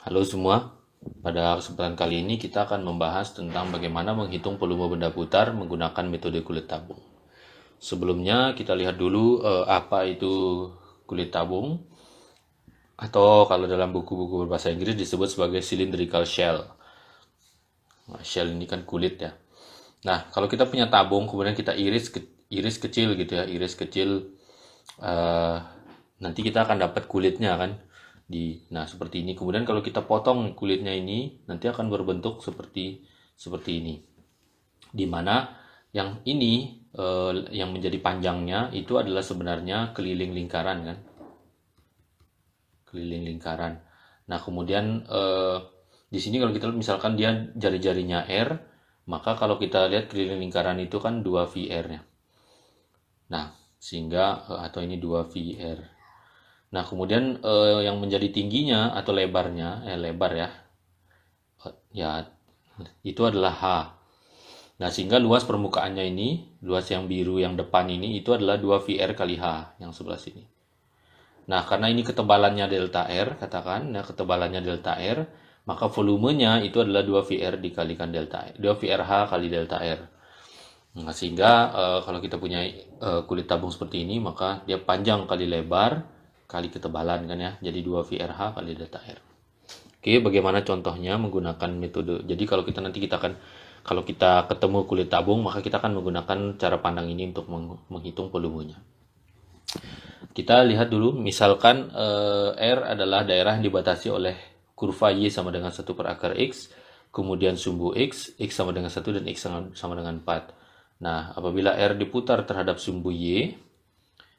Halo semua, pada kesempatan kali ini kita akan membahas tentang bagaimana menghitung volume benda putar menggunakan metode kulit tabung. Sebelumnya kita lihat dulu apa itu kulit tabung, atau kalau dalam buku-buku berbahasa Inggris disebut sebagai cylindrical shell. Nah, shell ini kan kulit ya. Nah, kalau kita punya tabung kemudian kita iris kecil gitu ya, iris kecil, eh, nanti kita akan dapat kulitnya kan. Nah, seperti ini. Kemudian kalau kita potong kulitnya ini nanti akan berbentuk seperti ini. Di mana yang ini, yang menjadi panjangnya itu adalah sebenarnya keliling lingkaran kan, keliling lingkaran. Nah, kemudian di sini kalau kita lihat misalkan dia jari-jarinya R, maka kalau kita lihat keliling lingkaran itu kan 2 VR-nya. Nah, sehingga atau ini 2 VR. Nah, kemudian yang menjadi tingginya atau lebarnya, lebar ya, ya itu adalah H. Nah, sehingga luas permukaannya ini, luas yang biru yang depan ini itu adalah 2 VR kali H yang sebelah sini. Nah, karena ini ketebalannya delta R, katakan, nah ketebalannya delta R, maka volumenya itu adalah 2 VR dikalikan delta R, 2 VRH kali delta R. Nah, sehingga kalau kita punya kulit tabung seperti ini, maka dia panjang kali lebar kali ketebalan kan ya, jadi 2 VRH kali delta R. Oke, bagaimana contohnya menggunakan metode. Jadi kalau kita ketemu kulit tabung, maka kita akan menggunakan cara pandang ini untuk menghitung volumenya. Kita lihat dulu, misalkan R adalah daerah yang dibatasi oleh kurva Y sama dengan 1 per akar X, kemudian sumbu X sama dengan 1 dan X sama dengan 4. Nah, apabila R diputar terhadap sumbu Y,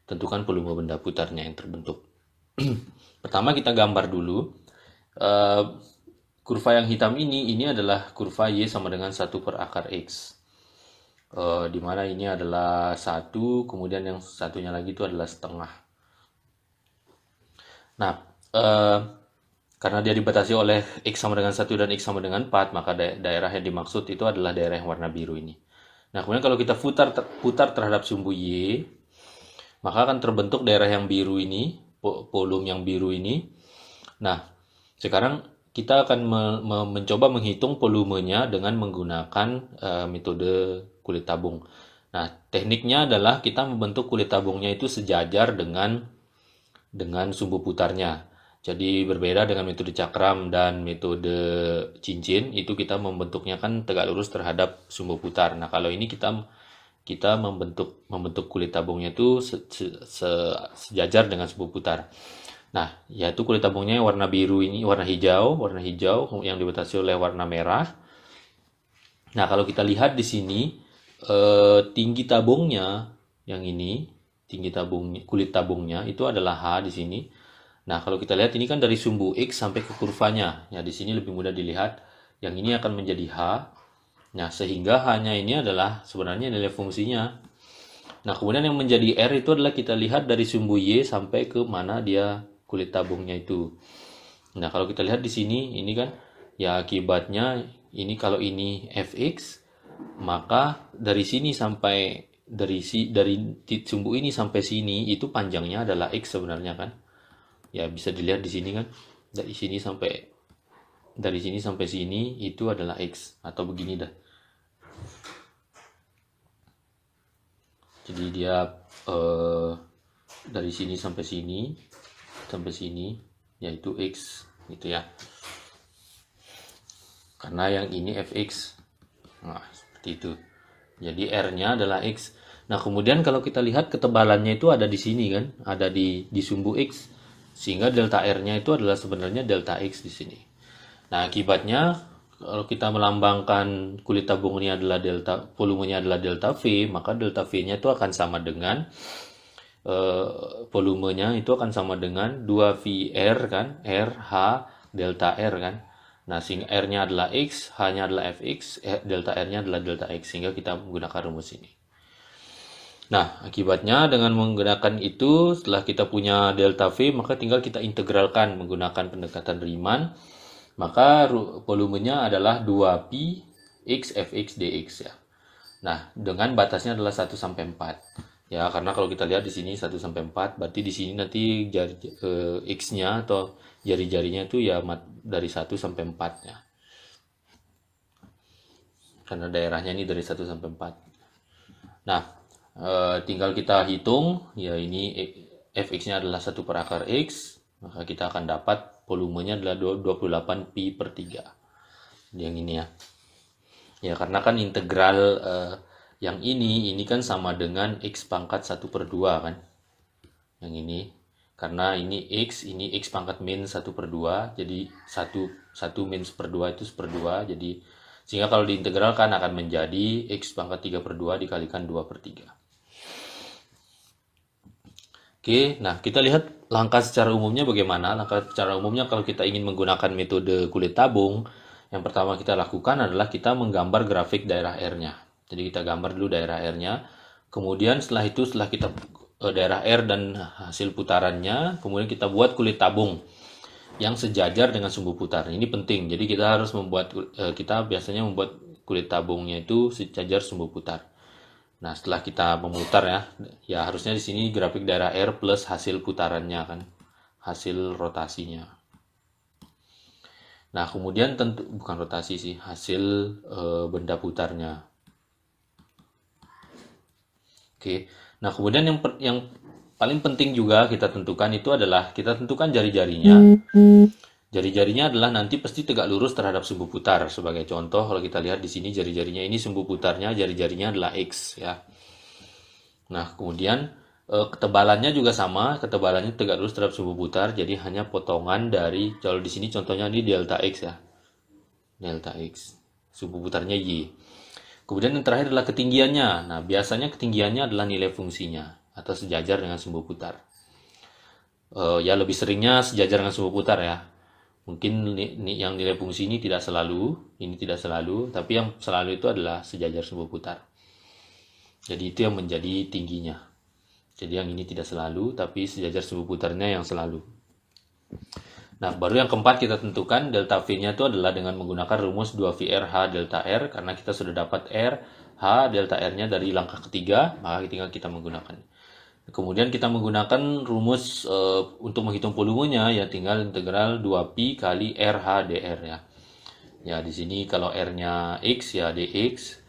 tentukan volume benda putarnya yang terbentuk. Pertama kita gambar dulu. Kurva yang hitam ini adalah kurva Y sama dengan 1 per akar X. Di mana ini adalah 1, kemudian yang satunya lagi itu adalah setengah. Nah, karena dia dibatasi oleh X sama dengan 1 dan X sama dengan 4, maka daerah yang dimaksud itu adalah daerah yang warna biru ini. Nah, kemudian kalau kita putar terhadap sumbu Y, maka akan terbentuk daerah yang biru ini, volume yang biru ini. Nah, sekarang kita akan mencoba menghitung volumenya dengan menggunakan metode kulit tabung. Nah, tekniknya adalah kita membentuk kulit tabungnya itu sejajar dengan sumbu putarnya. Jadi berbeda dengan metode cakram dan metode cincin, itu kita membentuknya kan tegak lurus terhadap sumbu putar. Nah, kalau ini kita membentuk kulit tabungnya itu sejajar dengan sumbu putar. Nah, yaitu kulit tabungnya yang warna biru ini, warna hijau yang dibatasi oleh warna merah. Nah, kalau kita lihat di sini, tinggi tabungnya yang ini, kulit tabungnya itu adalah H di sini. Nah, kalau kita lihat ini kan dari sumbu X sampai ke kurvanya. Ya, di sini lebih mudah dilihat. Yang ini akan menjadi H. Nah, sehingga H-nya ini adalah sebenarnya nilai fungsinya. Nah, kemudian yang menjadi R itu adalah kita lihat dari sumbu Y sampai ke mana dia kulit tabungnya itu. Nah, kalau kita lihat di sini, ini kan ya akibatnya ini kalau ini Fx, maka dari sini sampai dari sumbu ini sampai sini itu panjangnya adalah X sebenarnya kan. Ya, bisa dilihat di sini kan. Dari sini sampai sini itu adalah X, atau begini dah. Jadi dia dari sini sampai sini yaitu X gitu ya. Karena yang ini Fx. Nah, seperti itu. Jadi R-nya adalah X. Nah, kemudian kalau kita lihat ketebalannya itu ada di sini kan, ada di sumbu X. Sehingga delta R-nya itu adalah sebenarnya delta X di sini. Nah, akibatnya kalau kita melambangkan kulit tabung ini adalah volumenya adalah delta V, maka delta V-nya itu akan sama dengan volumenya itu akan sama dengan 2 VR kan, RH delta R kan. Nah, sehingga R-nya adalah X, H-nya adalah Fx, delta R-nya adalah delta X, sehingga kita menggunakan rumus ini. Nah, akibatnya dengan menggunakan itu, setelah kita punya delta V, maka tinggal kita integralkan menggunakan pendekatan Riemann. Maka volumenya adalah 2pi X Fx dx ya. Nah, dengan batasnya adalah 1 sampai 4. Ya, karena kalau kita lihat di sini 1 sampai 4, berarti di sini nanti X-nya atau jari-jarinya itu ya dari 1 sampai 4 ya. Karena daerahnya ini dari 1 sampai 4. Nah, tinggal kita hitung, ya ini fx-nya adalah 1/akar x, maka kita akan dapat volumenya adalah 28 pi per 3. Yang ini ya. Ya, karena kan integral yang ini kan sama dengan x pangkat 1/2 kan. Yang ini. Karena ini x pangkat min 1/2, jadi 1 min 1/2 itu 1/2, jadi sehingga kalau diintegralkan akan menjadi x pangkat 3/2 dikalikan 2/3. Oke, nah kita lihat langkah secara umumnya bagaimana. Langkah secara umumnya kalau kita ingin menggunakan metode kulit tabung, yang pertama kita lakukan adalah kita menggambar grafik daerah R-nya. Jadi kita gambar dulu daerah R-nya. Kemudian setelah kita daerah R dan hasil putarannya, kemudian kita buat kulit tabung yang sejajar dengan sumbu putar. Ini penting. Jadi kita biasanya membuat kulit tabungnya itu sejajar sumbu putar. Nah, setelah kita memutar ya harusnya di sini grafik daerah R plus hasil putarannya kan, hasil rotasinya. Nah, kemudian tentu bukan rotasi sih, hasil benda putarnya. Oke. Nah, kemudian yang paling penting juga kita tentukan itu adalah kita tentukan jari-jarinya. Jari-jarinya adalah nanti pasti tegak lurus terhadap sumbu putar. Sebagai contoh, kalau kita lihat di sini jari-jarinya ini sumbu putarnya, jari-jarinya adalah X ya. Nah, kemudian ketebalannya juga sama, ketebalannya tegak lurus terhadap sumbu putar, jadi hanya potongan dari, kalau di sini contohnya ini delta X ya. Delta X. Sumbu putarnya Y. Kemudian yang terakhir adalah ketinggiannya. Nah, biasanya ketinggiannya adalah nilai fungsinya atau sejajar dengan sumbu putar. Ya lebih seringnya sejajar dengan sumbu putar ya. Mungkin yang nilai fungsi ini tidak selalu, tapi yang selalu itu adalah sejajar sumbu putar. Jadi itu yang menjadi tingginya. Jadi yang ini tidak selalu, tapi sejajar sumbu putarnya yang selalu. Nah, baru yang keempat kita tentukan delta V-nya itu adalah dengan menggunakan rumus 2VRH delta R, karena kita sudah dapat R, H, delta R-nya dari langkah ketiga, maka tinggal kita menggunakan. Kemudian kita menggunakan rumus untuk menghitung volumenya, ya tinggal integral 2pi kali RH dr ya. Ya, di sini kalau R-nya X ya dx,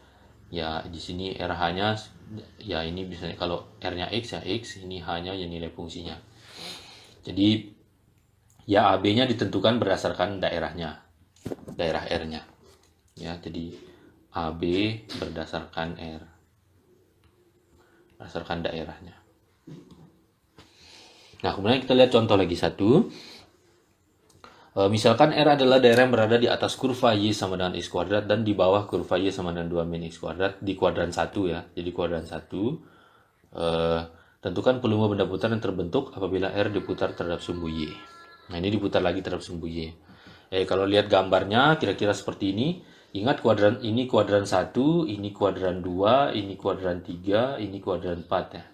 ya di sini RH-nya ya ini misalnya kalau R-nya X ya X, ini H-nya ya nilai fungsinya. Jadi ya AB-nya ditentukan berdasarkan daerahnya, daerah R-nya. Ya, jadi AB berdasarkan R, berdasarkan daerahnya. Nah, kemudian kita lihat contoh lagi satu. Misalkan R adalah daerah yang berada di atas kurva Y sama dengan X kuadrat dan di bawah kurva Y sama dengan 2 min X kuadrat di kuadran 1 ya. Jadi kuadran 1. Tentukan volume benda putar yang terbentuk apabila R diputar terhadap sumbu Y. Nah, ini diputar lagi terhadap sumbu Y. Kalau lihat gambarnya kira-kira seperti ini. Ingat kuadran ini kuadran 1, ini kuadran 2, ini kuadran 3, ini kuadran 4 ya.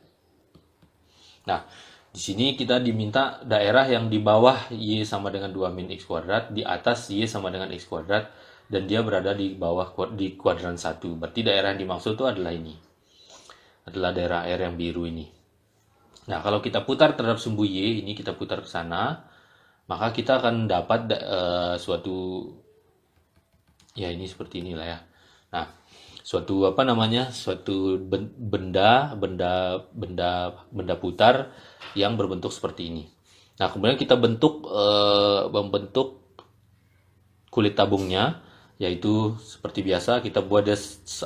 Nah, di sini kita diminta daerah yang di bawah Y sama dengan 2 min X kuadrat, di atas Y sama dengan X kuadrat, dan dia berada di bawah di kuadran 1. Berarti daerah yang dimaksud itu adalah ini. Adalah daerah R yang biru ini. Nah, kalau kita putar terhadap sumbu Y, ini kita putar ke sana, maka kita akan dapat suatu, ya ini seperti inilah ya. Nah, suatu suatu benda putar yang berbentuk seperti ini. Nah, kemudian kita membentuk kulit tabungnya, yaitu seperti biasa kita buat dia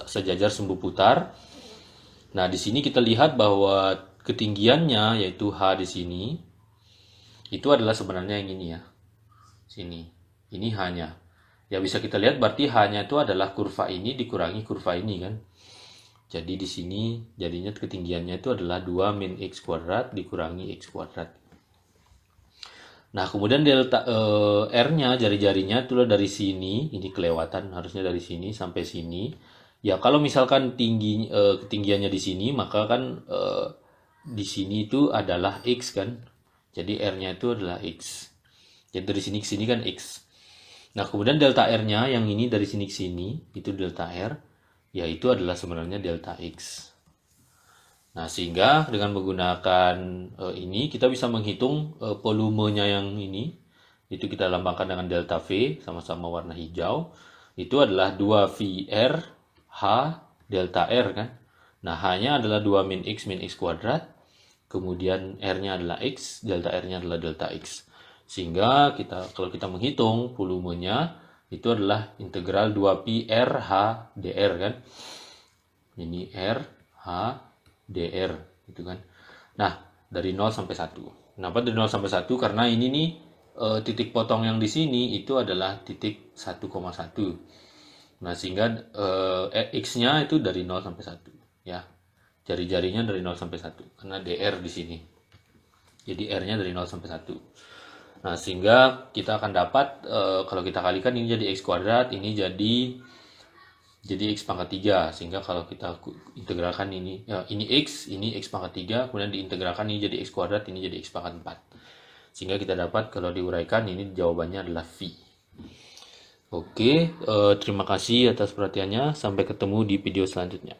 sejajar sumbu putar. Nah, di sini kita lihat bahwa ketinggiannya yaitu H di sini itu adalah sebenarnya yang ini ya. Sini. Ini H-nya. Ya, bisa kita lihat berarti H-nya itu adalah kurva ini dikurangi kurva ini kan. Jadi di sini jadinya ketinggiannya itu adalah 2 min X kuadrat dikurangi X kuadrat. Nah, kemudian delta R-nya, jari-jarinya itu dari sini, ini kelewatan, harusnya dari sini sampai sini. Ya, kalau misalkan ketinggiannya di sini, maka kan di sini itu adalah X kan. Jadi R-nya itu adalah X. Jadi dari sini ke sini kan X. Nah, kemudian delta R-nya yang ini dari sini ke sini, itu delta R, ya itu adalah sebenarnya delta X. Nah, sehingga dengan menggunakan ini kita bisa menghitung volumenya yang ini. Itu kita lambangkan dengan delta V, sama-sama warna hijau. Itu adalah 2VR H delta R kan. Nah, H-nya adalah 2 min X kuadrat. Kemudian R-nya adalah X, delta R-nya adalah delta X. Sehingga kalau kita menghitung volumenya, itu adalah integral 2pi R H dr kan. Ini R H dr gitu kan. Nah, dari 0 sampai 1. Kenapa dari 0 sampai 1? Karena ini nih titik potong yang di sini itu adalah titik 1,1. Nah, sehingga X-nya itu dari 0 sampai 1 ya. Jari-jarinya dari 0 sampai 1 karena dr di sini. Jadi R-nya dari 0 sampai 1. Nah, sehingga kita akan dapat kalau kita kalikan ini jadi X kuadrat, ini jadi X pangkat 3. Sehingga kalau kita integralkan ini ini X pangkat 3, kemudian diintegralkan ini jadi X kuadrat, ini jadi X pangkat 4. Sehingga kita dapat kalau diuraikan ini jawabannya adalah V. Oke, terima kasih atas perhatiannya. Sampai ketemu di video selanjutnya.